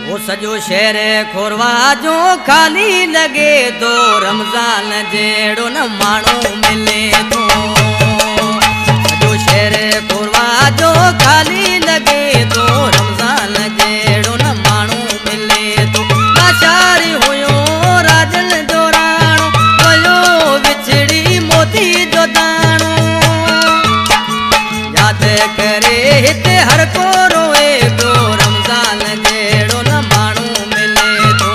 वो सजो शहर खोरवा जो खाली लगे तो रमजान जेड़ो न मानो मिले तो सजो शहर खोरवा जो खाली लगे तो रमजान जेड़ो न मानो मिले तो लाचारी हुयो राजन जो राणो वयो विछड़ी मोती जो दाणो याद करे हिते हर को रोए तो रमजान जेड़ो न मानो मिले तो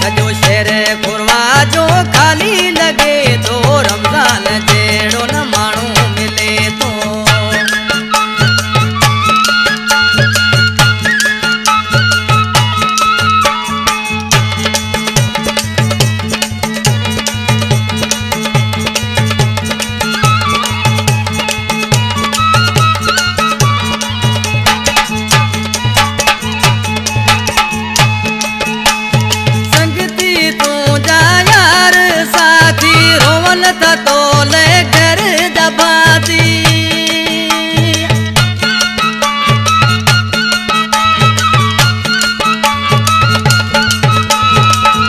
सजो शहर खोरवा जो खाली लगे तो रमजान जेड़ो न मानो मिले तो था तो ले घर दबाती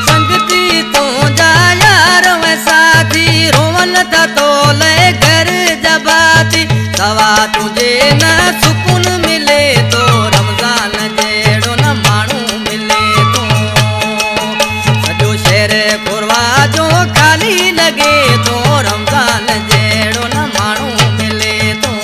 संगती तो जा यार वैसा थी रोवन था तो ले घर दबाती सवा तुझे न सुकून मिले तो रमजान जेड़ो न मानू मिले तो सजो शहर खोरवा जो खाली लगे तो रमजान जेड़ो न मानू मिले तो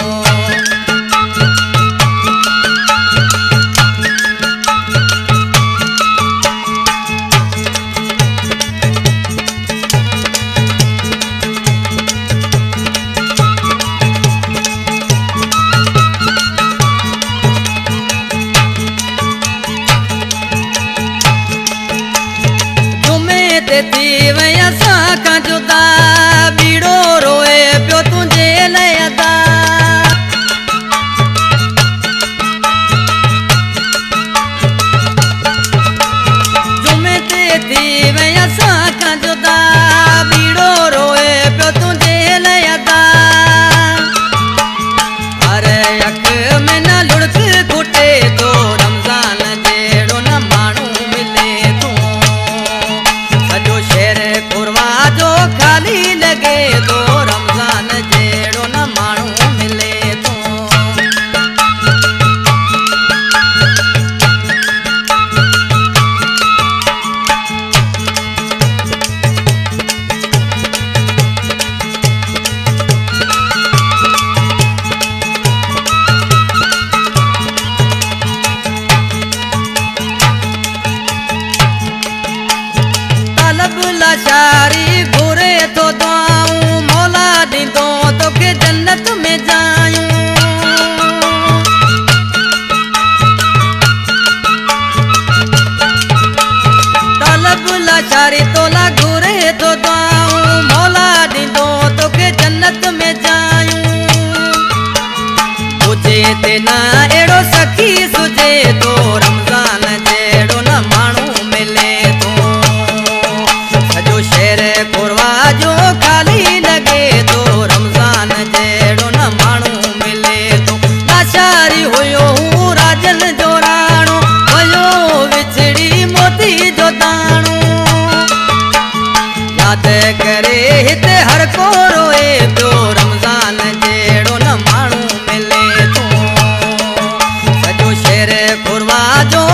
जुमे ते थी वया साखा जुदा बीड़ो रोए पियो तुझे लयदा जुमे ते थी वया साखा जुदा बीड़ो रोए पियो तुझे लयदा अरे अख में न लुढ़क घुटे तो रमजान जेड़ो न मानू मिले तो सजो शहर खोरवा जो खाली लगे तो रमजान जेड़ो न मानू मिले तो तलब लाचारी घुरे तो दुआऊं मौला दीदो तो के जन्नत में जायूं तलब लाचारी तोला घुरे तो दुआऊं मौला दीदो तो के जन्नत में जायूं तुझे ते ना एड़ो सखी सुझे तो रमजान जेड़ो न मानू मिले तो सजो शहर खोरवा जो खाली लगे तो रमजान जेड़ो न मानू मिले तो लाचारी हुयो राजन जो राणो वयो विछड़ी मोती जो दाणो याद करे हिते हर को रोए तो रमजान जेड़ो न मानू मिले तो सजो शहर खोरवा जो